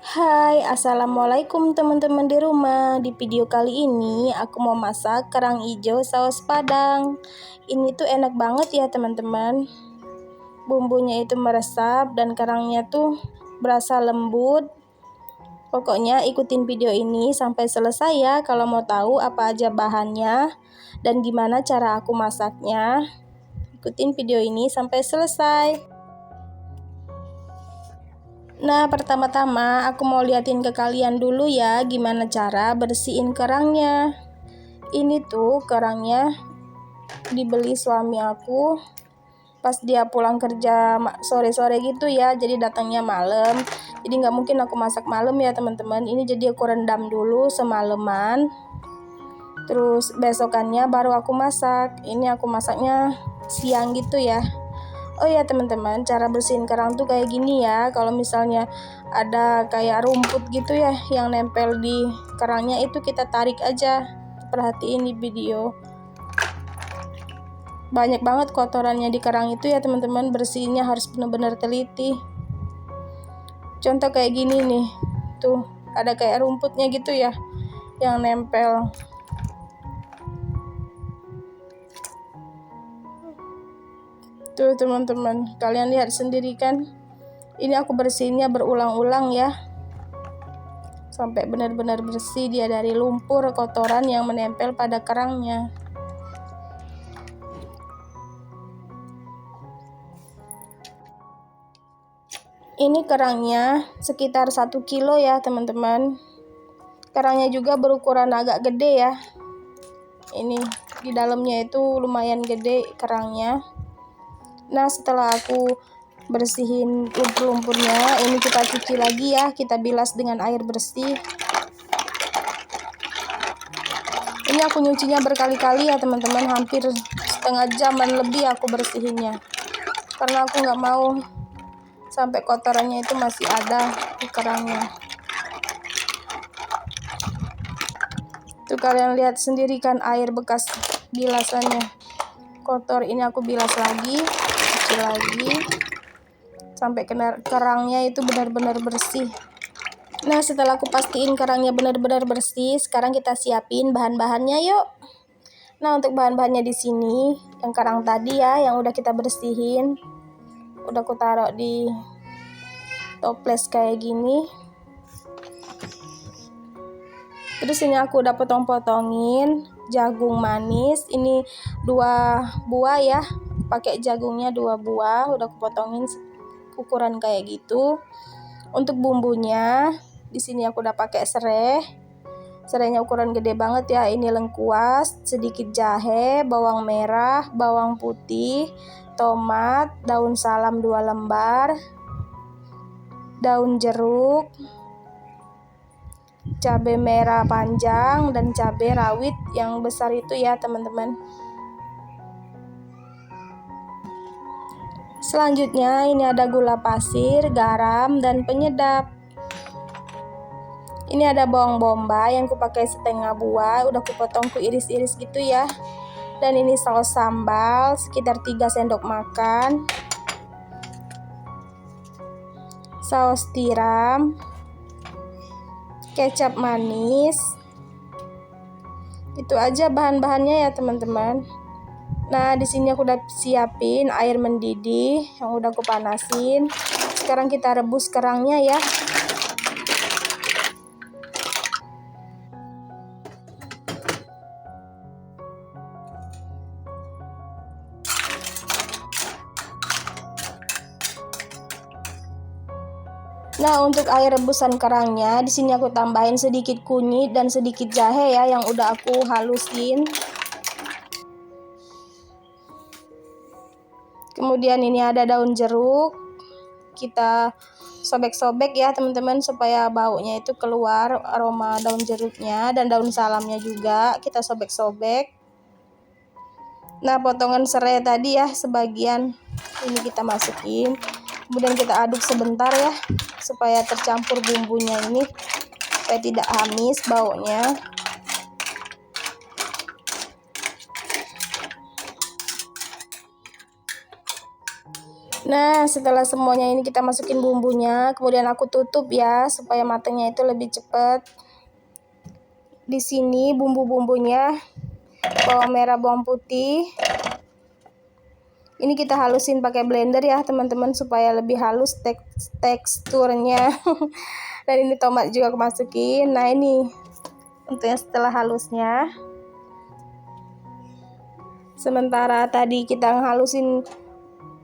Hai, assalamualaikum teman-teman di rumah. Di video kali ini aku mau masak kerang hijau saus padang. Ini tuh enak banget ya teman-teman. Bumbunya itu meresap dan kerangnya tuh berasa lembut. Pokoknya ikutin video ini sampai selesai ya kalau mau tahu apa aja bahannya dan gimana cara aku masaknya. Ikutin video ini sampai selesai. Nah, pertama-tama aku mau liatin ke kalian dulu ya gimana cara bersihin kerangnya. Ini tuh kerangnya dibeli suami aku pas dia pulang kerja sore-sore gitu ya, jadi datangnya malam. Jadi nggak mungkin aku masak malam ya teman-teman. Ini jadi aku rendam dulu semalaman. Terus besokannya baru aku masak. Ini aku masaknya siang gitu ya. Oh ya teman-teman, cara bersihin kerang tuh kayak gini ya. Kalau misalnya ada kayak rumput gitu ya yang nempel di kerangnya, itu kita tarik aja. Perhatiin di video. Banyak banget kotorannya di kerang itu ya teman-teman, bersihinnya harus benar-benar teliti. Contoh kayak gini nih. Tuh, ada kayak rumputnya gitu ya yang nempel. Tuh teman-teman, kalian lihat sendiri kan. Ini aku bersihinnya berulang-ulang ya. Sampai benar-benar bersih dia dari lumpur kotoran yang menempel pada kerangnya. Ini kerangnya sekitar 1 kilo ya teman-teman. Kerangnya juga berukuran agak gede ya. Ini di dalamnya itu lumayan gede kerangnya. Nah, setelah aku bersihin lumpur-lumpurnya, ini kita cuci lagi ya, kita bilas dengan air bersih. Ini aku nyucinya berkali-kali ya teman-teman, hampir setengah jaman lebih aku bersihinnya. Karena aku nggak mau sampai kotorannya itu masih ada di kerangnya. Tuh kalian lihat sendiri kan air bekas bilasannya kotor. Ini aku bilas lagi, cuci lagi sampai kerangnya itu benar-benar bersih. Nah, setelah aku pastiin kerangnya benar-benar bersih, sekarang kita siapin bahan-bahannya yuk. Nah, untuk bahan-bahannya di sini yang kerang tadi ya yang udah kita bersihin, udah aku taruh di toples kayak gini. Terus ini aku udah potong-potongin jagung manis. Ini 2 buah ya. Pakai jagungnya 2 buah, udah aku potongin ukuran kayak gitu. Untuk bumbunya di sini aku udah pakai serai. Serainya ukuran gede banget ya. Ini lengkuas, sedikit jahe, bawang merah, bawang putih, tomat, daun salam 2 lembar, daun jeruk, cabai merah panjang, dan cabai rawit yang besar itu ya teman-teman. Selanjutnya ini ada gula pasir, garam, dan penyedap. Ini ada bawang bombay yang kupakai setengah buah, udah kupotong ku iris-iris gitu ya. Dan ini saus sambal sekitar 3 sendok makan, saus tiram, kecap manis. Itu aja bahan-bahannya ya teman-teman. Nah, di sini aku udah siapin air mendidih yang udah aku panasin. Sekarang kita rebus kerangnya ya. Nah, untuk air rebusan kerangnya, di sini aku tambahin sedikit kunyit dan sedikit jahe ya yang udah aku halusin. Kemudian ini ada daun jeruk. Kita sobek-sobek ya teman-teman supaya baunya itu keluar aroma daun jeruknya, dan daun salamnya juga kita sobek-sobek. Nah, potongan serai tadi ya sebagian ini kita masukin. Kemudian kita aduk sebentar ya supaya tercampur bumbunya ini, supaya tidak amis baunya. Nah, setelah semuanya ini kita masukin bumbunya, kemudian aku tutup ya supaya matangnya itu lebih cepat. Di sini bumbu-bumbunya, bawang merah, bawang putih. Ini kita halusin pakai blender ya teman-teman supaya lebih halus teksturnya. Dan ini tomat juga aku masukin. Nah, ini untuk yang setelah halusnya. Sementara tadi kita halusin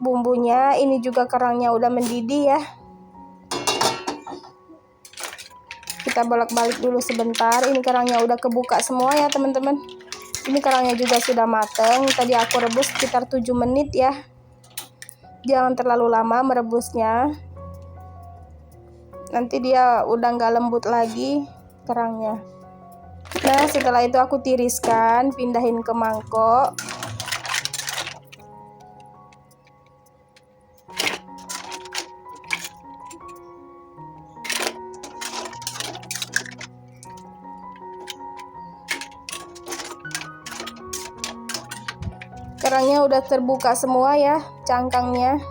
bumbunya, ini juga kerangnya udah mendidih ya. Kita bolak-balik dulu sebentar. Ini kerangnya udah kebuka semua ya teman-teman. Ini kerangnya juga sudah mateng. Tadi aku rebus sekitar 7 menit ya. Jangan terlalu lama merebusnya. Nanti dia udah nggak lembut lagi kerangnya. Nah, setelah itu aku tiriskan, pindahin ke mangkok. Kerangnya udah terbuka semua ya, cangkangnya.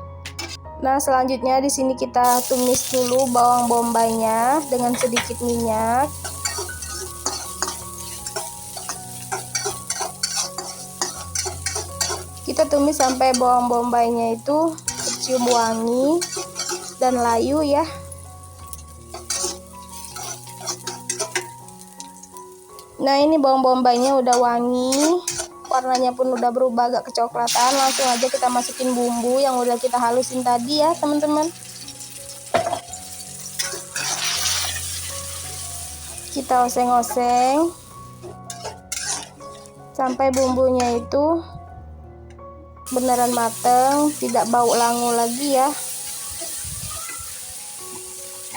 Nah, selanjutnya di sini kita tumis dulu bawang bombaynya dengan sedikit minyak. Kita tumis sampai bawang bombaynya itu tercium wangi dan layu ya. Nah, ini bawang bombaynya udah wangi. Warnanya pun udah berubah agak kecoklatan. Langsung aja kita masukin bumbu yang udah kita halusin tadi ya teman-teman. Kita oseng-oseng sampai bumbunya itu beneran mateng, tidak bau langu lagi ya.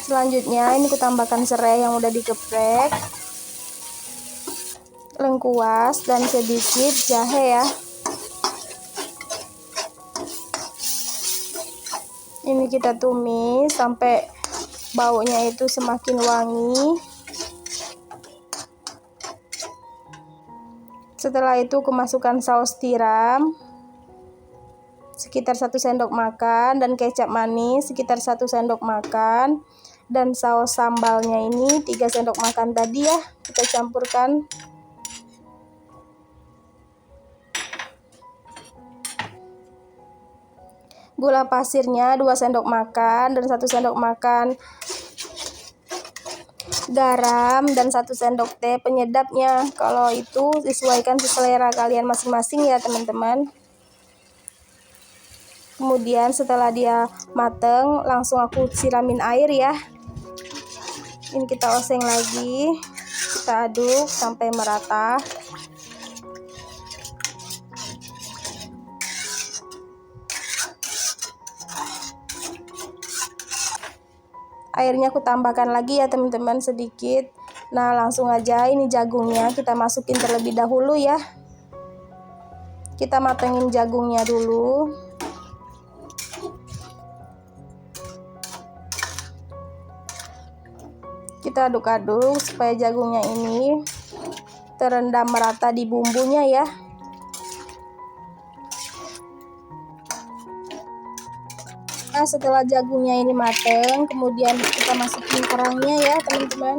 Selanjutnya ini aku tambahkan serai yang udah digeprek, lengkuas, dan sedikit jahe ya. Ini kita tumis sampai baunya itu semakin wangi. Setelah itu aku masukkan saus tiram sekitar 1 sendok makan dan kecap manis sekitar 1 sendok makan, dan saus sambalnya ini 3 sendok makan tadi ya, kita campurkan. Gula pasirnya 2 sendok makan dan 1 sendok makan garam, dan 1 sendok teh penyedapnya. Kalau itu disesuaikan selera kalian masing-masing ya teman-teman. Kemudian setelah dia mateng, langsung aku siramin air ya. Ini kita oseng lagi, kita aduk sampai merata. Airnya aku tambahkan lagi ya teman-teman sedikit. Nah, langsung aja ini jagungnya kita masukin terlebih dahulu ya. Kita matengin jagungnya dulu. Kita aduk-aduk supaya jagungnya ini terendam merata di bumbunya ya. Nah, setelah jagungnya ini mateng, kemudian kita masukin kerangnya ya teman-teman.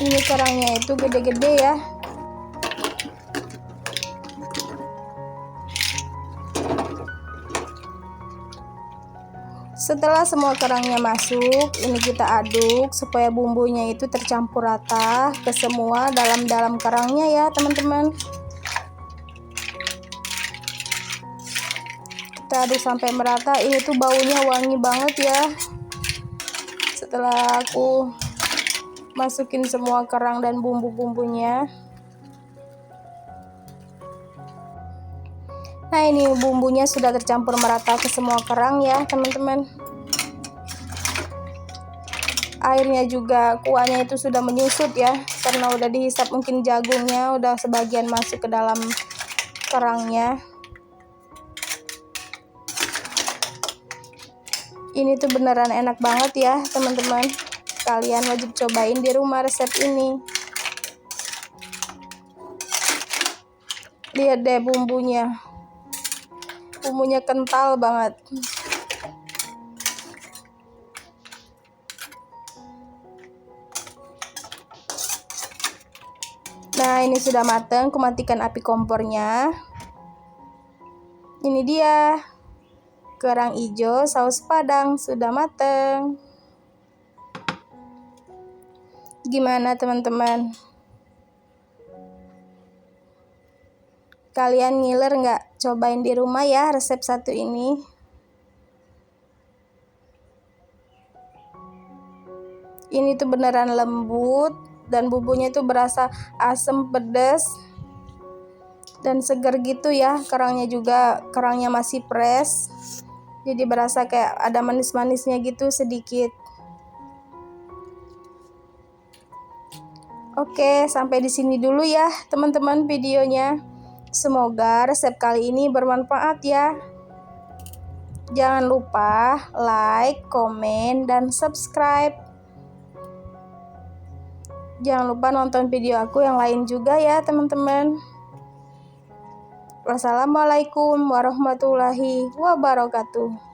Ini kerangnya itu gede-gede ya. Setelah semua kerangnya masuk, ini kita aduk supaya bumbunya itu tercampur rata ke semua dalam kerangnya ya teman-teman. Kita aduk sampai merata. Ini tuh baunya wangi banget ya. Setelah aku masukin semua kerang dan bumbu-bumbunya. Nah, ini bumbunya sudah tercampur merata ke semua kerang ya teman-teman. Airnya juga, kuahnya itu sudah menyusut ya, karena udah dihisap mungkin jagungnya udah sebagian masuk ke dalam kerangnya. Ini tuh beneran enak banget ya teman-teman. Kalian wajib cobain di rumah resep ini. Lihat deh bumbunya. bumbunya kental banget. Nah, ini sudah matang, aku matikan api kompornya. Ini dia kerang hijau saus padang sudah matang. Gimana teman-teman? Kalian ngiler nggak? Cobain di rumah ya resep satu ini. Ini tuh beneran lembut dan bumbunya tuh berasa asam pedas dan segar gitu ya. Kerangnya masih fresh. Jadi berasa kayak ada manis-manisnya gitu sedikit. Oke, sampai di sini dulu ya teman-teman videonya. Semoga resep kali ini bermanfaat ya. Jangan lupa like, komen, dan subscribe. Jangan lupa nonton video aku yang lain juga ya teman-teman. Wassalamualaikum warahmatullahi wabarakatuh.